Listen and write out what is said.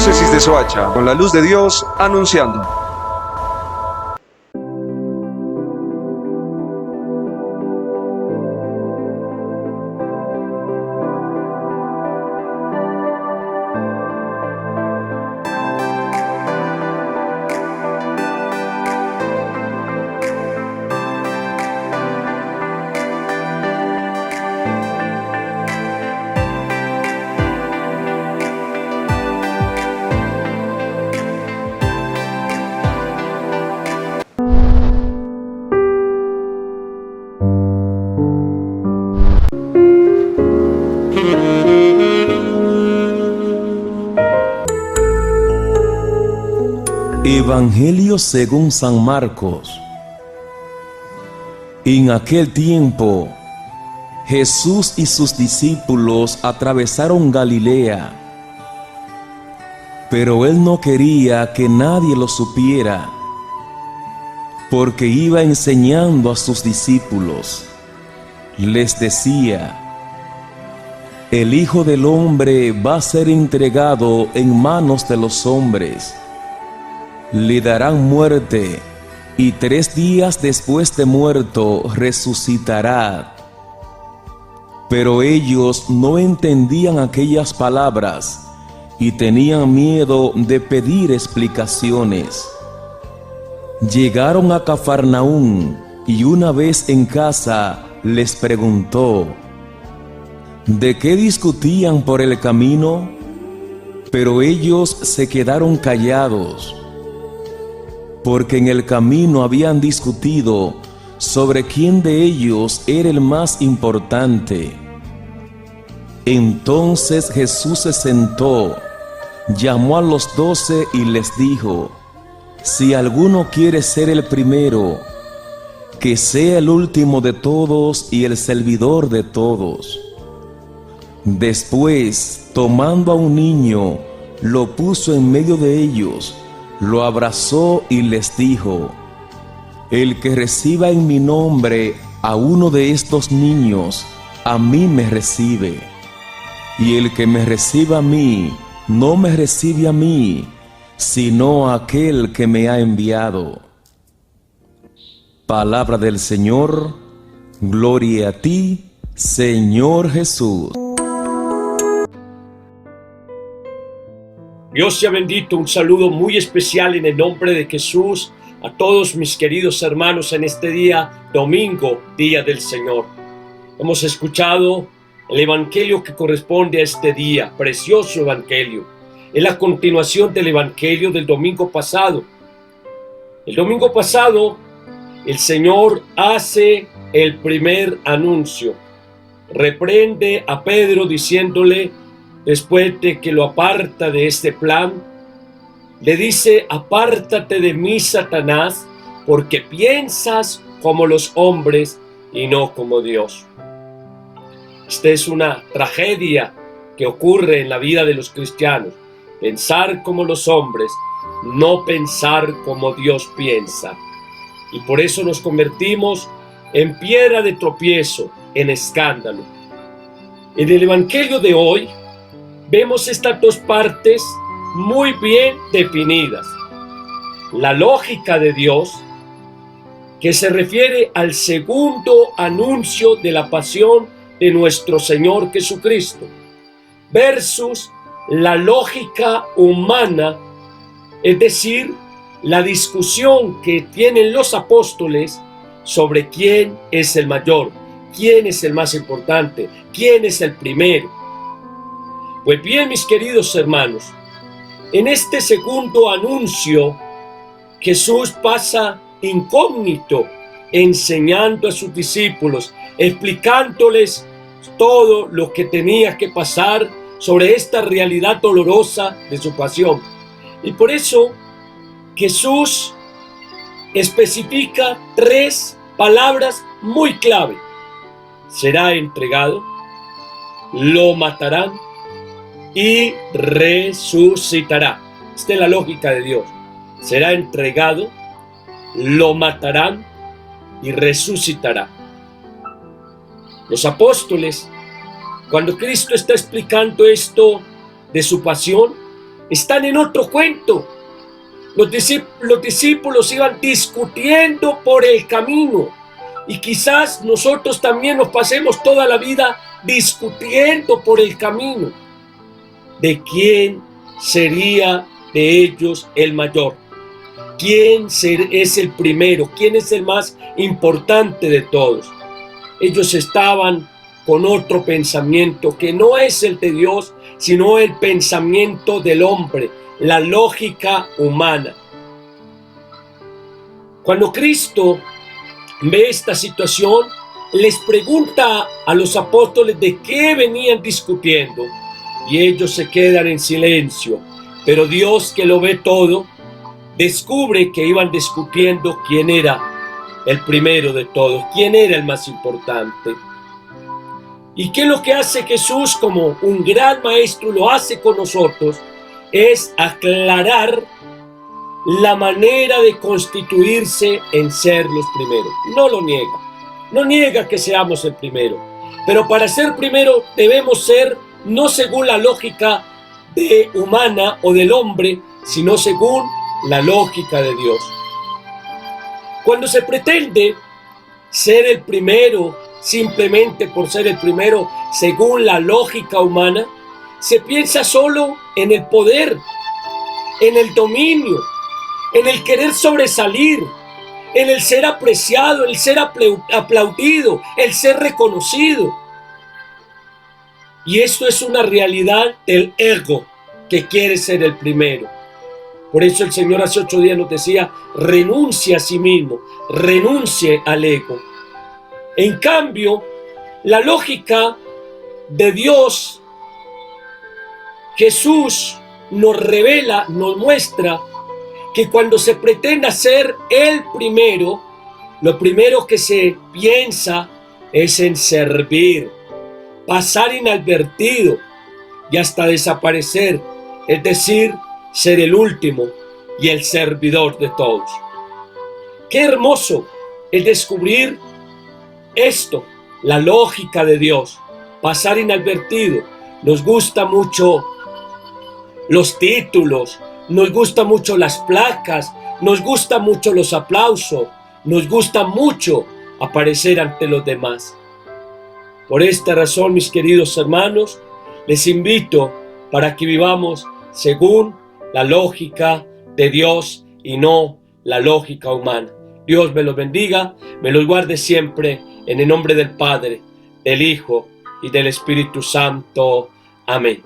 Diócesis de Soacha, con la luz de Dios anunciando. Evangelio según San Marcos. En aquel tiempo, Jesús y sus discípulos atravesaron Galilea, pero él no quería que nadie lo supiera, porque iba enseñando a sus discípulos. Les decía: el Hijo del Hombre va a ser entregado en manos de los hombres. Le darán muerte, y 3 días después de muerto resucitará. Pero ellos no entendían aquellas palabras y tenían miedo de pedir explicaciones. Llegaron a Cafarnaún, y una vez en casa les preguntó: ¿de qué discutían por el camino? Pero ellos se quedaron callados, porque en el camino habían discutido sobre quién de ellos era el más importante. Entonces Jesús se sentó, llamó a los 12 y les dijo: si alguno quiere ser el primero, que sea el último de todos y el servidor de todos. Después, tomando a un niño, lo puso en medio de ellos, lo abrazó y les dijo: el que reciba en mi nombre a uno de estos niños, a mí me recibe. Y el que me reciba a mí, no me recibe a mí, sino a aquel que me ha enviado. Palabra del Señor. Gloria a ti, Señor Jesús. Dios sea bendito. Un saludo muy especial en el nombre de Jesús a todos mis queridos hermanos en este día, domingo, día del Señor. Hemos escuchado el evangelio que corresponde a este día, precioso evangelio. Es la continuación del evangelio del domingo pasado. El domingo pasado, el Señor hace el primer anuncio. Reprende a Pedro diciéndole, después de que lo aparta de este plan, le dice: apártate de mí, Satanás, porque piensas como los hombres y no como Dios. Esta es una tragedia que ocurre en la vida de los cristianos. Pensar como los hombres, no pensar como Dios piensa. Y por eso nos convertimos en piedra de tropiezo, en escándalo. En el evangelio de hoy, vemos estas dos partes muy bien definidas. La lógica de Dios, que se refiere al segundo anuncio de la pasión de nuestro Señor Jesucristo, versus la lógica humana, es decir, la discusión que tienen los apóstoles sobre quién es el mayor, quién es el más importante, quién es el primero. Pues bien, mis queridos hermanos, en este segundo anuncio, Jesús pasa incógnito, enseñando a sus discípulos, explicándoles todo lo que tenía que pasar sobre esta realidad dolorosa de su pasión. Y por eso Jesús especifica 3 palabras muy clave: será entregado, lo matarán y resucitará. Esta es la lógica de Dios. Será entregado, lo matarán y resucitará. Los apóstoles, cuando Cristo está explicando esto de su pasión, están en otro cuento. Los discípulos iban discutiendo por el camino, y quizás nosotros también nos pasemos toda la vida discutiendo por el camino de quién sería de ellos el mayor, quién es el primero, quién es el más importante de todos. Ellos estaban con otro pensamiento que no es el de Dios, sino el pensamiento del hombre, la lógica humana. Cuando Cristo ve esta situación, les pregunta a los apóstoles de qué venían discutiendo, y ellos se quedan en silencio. Pero Dios, que lo ve todo, descubre que iban discutiendo quién era el primero de todos, quién era el más importante. ¿Y qué es lo que hace Jesús como un gran maestro lo hace con nosotros? Es aclarar la manera de constituirse en ser los primeros. No lo niega, no niega que seamos el primero, pero para ser primero debemos ser no según la lógica humana o del hombre, sino según la lógica de Dios. Cuando se pretende ser el primero simplemente por ser el primero según la lógica humana, se piensa solo en el poder, en el dominio, en el querer sobresalir, en el ser apreciado, el ser aplaudido, el ser reconocido. Y esto es una realidad del ego que quiere ser el primero. Por eso el Señor hace 8 días nos decía: renuncia a sí mismo, renuncie al ego. En cambio, la lógica de Dios, Jesús nos revela, nos muestra que cuando se pretenda ser el primero, lo primero que se piensa es en servir, pasar inadvertido y hasta desaparecer, es decir, ser el último y el servidor de todos. Qué hermoso es descubrir esto, la lógica de Dios, pasar inadvertido. Nos gusta mucho los títulos, nos gusta mucho las placas, nos gusta mucho los aplausos, nos gusta mucho aparecer ante los demás. Por esta razón, mis queridos hermanos, les invito para que vivamos según la lógica de Dios y no la lógica humana. Dios me los bendiga, me los guarde siempre, en el nombre del Padre, del Hijo y del Espíritu Santo. Amén.